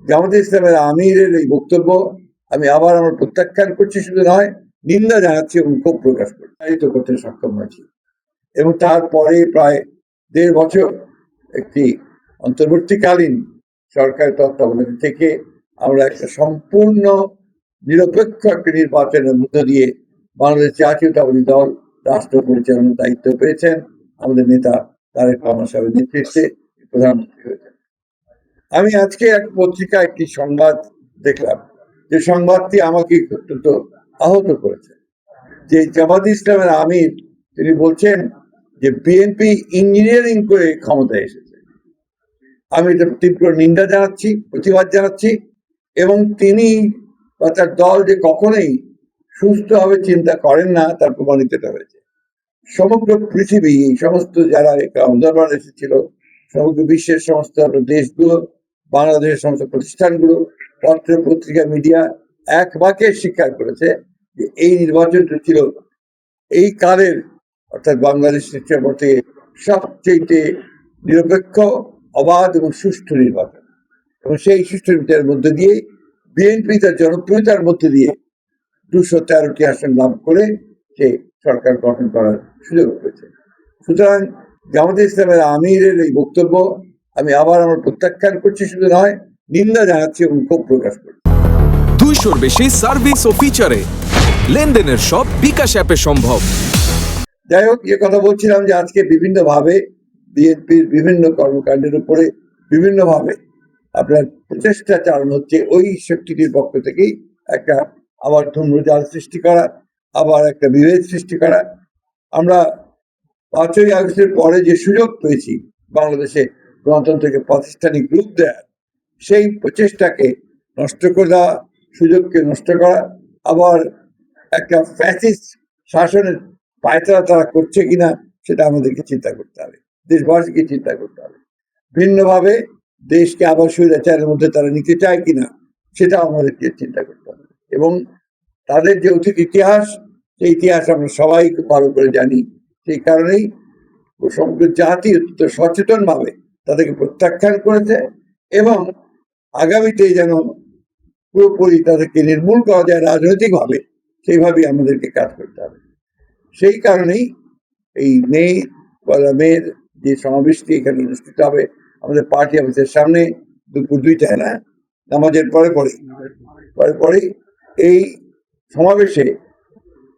জামাতে ইসলামের আমিরের এই বক্তব্য আমি আবার আমার প্রত্যাখ্যান করছি, শুধু নয় নিন্দা জানাচ্ছি এবং ক্ষোভ প্রকাশ করতে সক্ষম হয়েছি। এবং তারপরে প্রায় 1.5 বছর একটি অন্তর্বর্তীকালীন সরকারের তত্ত্বাবধানে থেকে আমরা একটা সম্পূর্ণ নিরপেক্ষ একটা নির্বাচনের মধ্য দিয়ে বাংলাদেশ জাতীয়তাবাদী দল রাষ্ট্র পরিচালনার দায়িত্ব পেয়েছেন। আমাদের নেতা তারেক রহমান সাহেবের নেতৃত্বে প্রধানমন্ত্রী হয়েছেন। আমি আজকে এক পত্রিকায় একটি সংবাদ দেখলাম, যে সংবাদটি আমাকে অত্যন্ত আহত করেছে। যে জামাত ইসলামের আমির তিনি বলছেন যে বিএনপি ইঞ্জিনিয়ারিং করে ক্ষমতায় এসেছে। আমি এটা তীব্র নিন্দা জানাচ্ছি, প্রতিবাদ জানাচ্ছি। এবং তিনি বা তার দল যে কখনোই সুস্থভাবে চিন্তা করেন না তার প্রমাণিত হয়েছে। সমগ্র পৃথিবী, এই সমস্ত যারা আন্দোলন এসেছিল, সমগ্র বিশ্বের সমস্ত দেশগুলো, বাংলাদেশের সমস্ত প্রতিষ্ঠানগুলো, পত্র পত্রিকা, মিডিয়া এক বাক্যে স্বীকার করেছে যে এই নির্বাচনটা ছিল এই কালের, অর্থাৎ বাংলাদেশের মধ্যে সবচেয়ে নিরপেক্ষ, অবাধ এবং সুষ্ঠু নির্বাচন। এবং সেই সুষ্ঠু নির্বাচনের মধ্যে দিয়ে বিএনপি তার জনপ্রিয়তার মধ্যে দিয়ে 213টি আসন লাভ করে সে সরকার গঠন করার সুযোগ পেয়েছে। সুতরাং জামাতে ইসলামের আমিরের এই বক্তব্য আমি আবার আমার প্রত্যাখ্যান করছি, শুধু নয় নিন্দা জানাচ্ছি এবং ক্ষোভ প্রকাশ করছি। 200-র বেশি সার্ভিস ও ফিচারে লেনদেনের সব বিকাশ অ্যাপে সম্ভব। যাই হোক, যে কথা বলছিলাম যে আজকে বিভিন্নভাবে বিএনপির বিভিন্ন কর্মকাণ্ডের উপরে বিভিন্নভাবে আপনার প্রচেষ্টা চালানো হচ্ছে ওই শক্তিটির পক্ষ থেকেই একটা আবার ধূম্রজাল সৃষ্টি করা, আবার একটা বিভেদ সৃষ্টি করা। আমরা 5ই আগস্টের পরে যে সুযোগ পেয়েছি বাংলাদেশে গণতন্ত্রকে প্রাতিষ্ঠানিক রূপ দেওয়ার, সেই প্রচেষ্টাকে নষ্ট করে দেওয়া, সুযোগকে নষ্ট করা, আবার একটা ফ্যাসিস্ট শাসনের পায়তারা তারা করছে কিনা সেটা আমাদেরকে চিন্তা করতে হবে, দেশবাসীকে চিন্তা করতে হবে। ভিন্নভাবে দেশকে আবার স্বৈরাচারের মধ্যে তারা নিতে চায় কিনা সেটা আমাদেরকে চিন্তা করতে হবে। এবং তাদের যে অতীত ইতিহাস, সেই ইতিহাস আমরা সবাই খুব ভালো করে জানি। সেই কারণেই সমগ্র জাতি অত্যন্ত সচেতনভাবে তাদেরকে প্রত্যাখ্যান করেছে এবং আগামীতে যেন পুরোপুরি তাদেরকে নির্মূল করা যায় রাজনৈতিকভাবে, সেইভাবেই আমাদেরকে কাজ করতে হবে। সেই কারণেই এই মেয়ের যে সমাবেশটি এখানে অনুষ্ঠিত হবে আমাদের পার্টি অফিসের সামনে দুপুর 2টায়, না নামাজের পরে এই সমাবেশে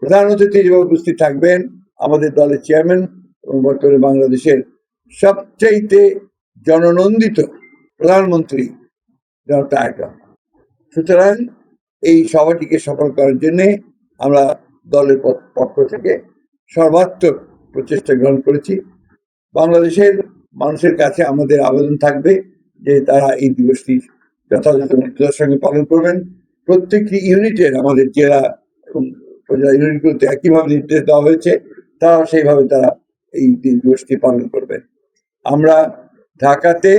প্রধান অতিথি হিসেবে উপস্থিত থাকবেন আমাদের দলের চেয়ারম্যান এবং বর্তমানে বাংলাদেশের সবচাইতে জননন্দিত প্রধানমন্ত্রী জনাব তারেক রহমান। সুতরাং এই সভাটিকে সফল করার জন্য আমরা দলের পক্ষ থেকে সর্বাত্মক প্রচেষ্টা গ্রহণ করেছি। বাংলাদেশের মানুষের কাছে আমাদের আবেদন থাকবে যে তারা এই দিবসটি যথাযথ মর্যাদার সঙ্গে পালন করবেন। প্রত্যেকটি ইউনিটের, আমাদের জেলা এবং ইউনিটগুলোতে একইভাবে নির্দেশ দেওয়া হয়েছে, তারা সেইভাবে তারা এই দিবসটি পালন করবেন। আমরা ঢাকাতে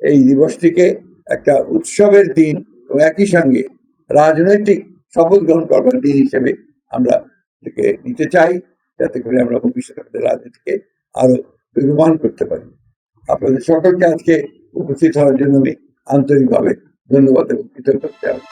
এই দিবসটিকে একটা উৎসবের দিন এবং একই সঙ্গে রাজনৈতিক শপথ গ্রহণ করবার দিন হিসেবে আমরা এটাকে নিতে চাই, যাতে করে আমরা ভবিষ্যতে আমাদের রাজনীতিকে আরো বেগবান করতে পারি। আপনাদের সকলকে আজকে উপস্থিত হওয়ার জন্য আমি আন্তরিকভাবে ধন্যবাদ এবং কৃতজ্ঞতা জানাই।